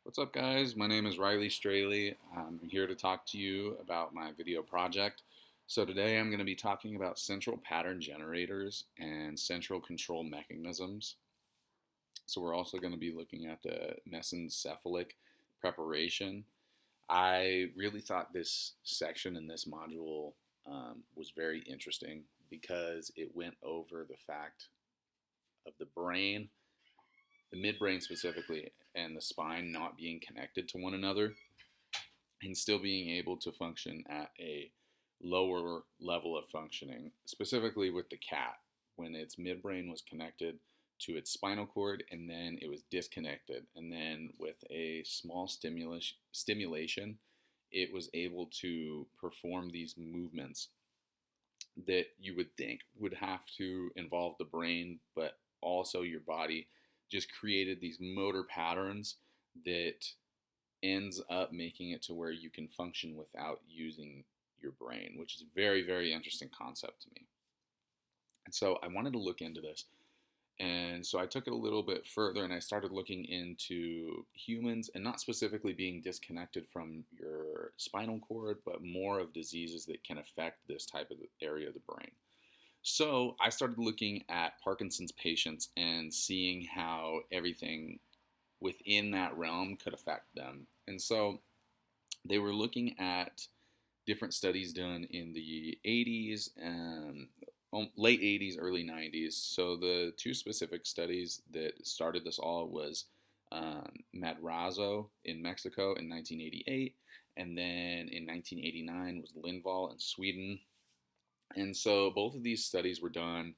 What's up, guys? My name is Riley Straley. I'm here to talk to you about my video project. So today I'm going to be talking about central pattern generators and central control mechanisms. So we're also going to be looking at the mesencephalic preparation. I really thought this section in this module was very interesting because it went over the fact of the brain, the midbrain specifically, and the spine not being connected to one another and still being able to function at a lower level of functioning, specifically with the cat, when its midbrain was connected to its spinal cord and then it was disconnected. And then with a small stimulation, it was able to perform these movements that you would think would have to involve the brain, but also your body just created these motor patterns that ends up making it to where you can function without using your brain, which is a very, very interesting concept to me. And so I wanted to look into this. And so I took it a little bit further and I started looking into humans and not specifically being disconnected from your spinal cord, but more of diseases that can affect this type of area of the brain. So I started looking at Parkinson's patients and seeing how everything within that realm could affect them. And so they were looking at different studies done in the 80s and late 80s, early 90s. So the two specific studies that started this all was Madrazo in Mexico in 1988, and then in 1989 was Lindvall in Sweden. And so both of these studies were done,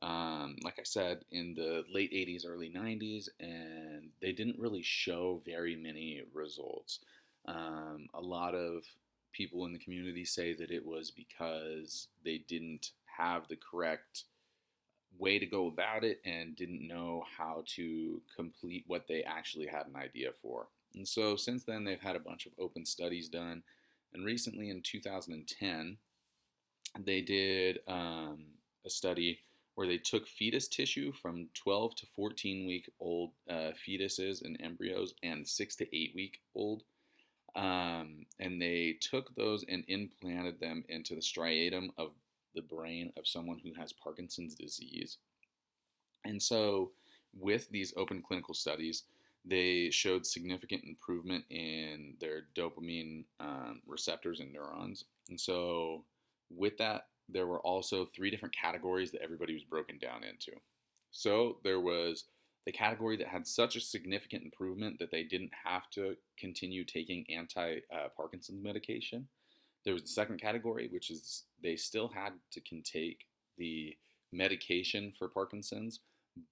like I said, in the late 80s, early 90s, and they didn't really show very many results. A lot of people in the community say that it was because they didn't have the correct way to go about it and didn't know how to complete what they actually had an idea for. And so since then, they've had a bunch of open studies done. And recently in 2010, they did a study where they took fetus tissue from 12 to 14-week old fetuses and embryos and 6 to 8-week old. And they took those and implanted them into the striatum of the brain of someone who has Parkinson's disease. And so, with these open clinical studies, they showed significant improvement in their dopamine receptors and neurons. And so, with that, there were also three different categories that everybody was broken down into. So, there was the category that had such a significant improvement that they didn't have to continue taking anti Parkinson's medication. There was the second category, which is they still had to take the medication for Parkinson's,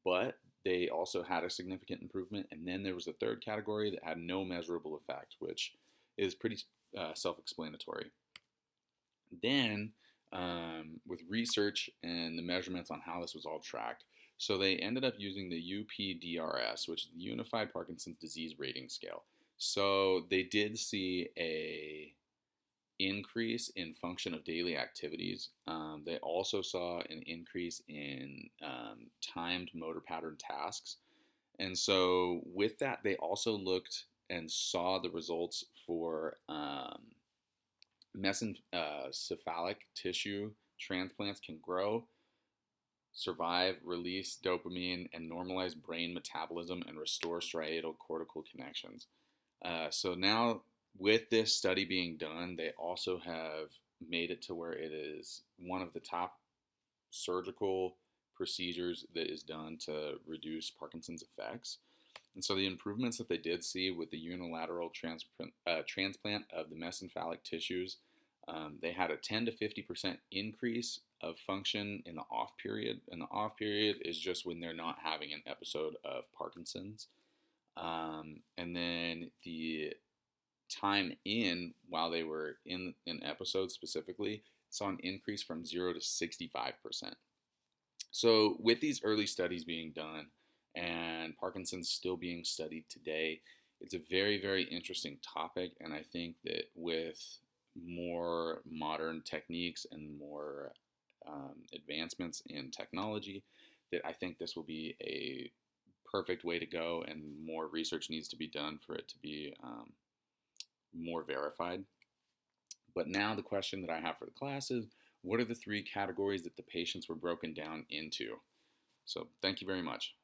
but they also had a significant improvement. And then there was the third category that had no measurable effect, which is pretty self-explanatory. Then, with research and the measurements on how this was all tracked, so they ended up using the UPDRS, which is the Unified Parkinson's Disease Rating Scale. So they did see a increase in function of daily activities. They also saw an increase in timed motor pattern tasks. And so with that, they also looked and saw the results for mesencephalic tissue transplants can grow, survive, release dopamine, and normalize brain metabolism and restore striatal cortical connections. So now, with this study being done, they also have made it to where it is one of the top surgical procedures that is done to reduce Parkinson's effects. And so the improvements that they did see with the unilateral transplant of the mesencephalic tissues, they had a 10 to 50% increase of function in the off period. And the off period is just when they're not having an episode of Parkinson's. And then the time in while they were in an episode specifically saw an increase from 0 to 65%. So with these early studies being done and Parkinson's still being studied today, it's a very, very interesting topic. And I think that with more modern techniques and more advancements in technology, that I think this will be a perfect way to go, and more research needs to be done for it to be more verified. But now the question that I have for the class is, what are the three categories that the patients were broken down into? So thank you very much.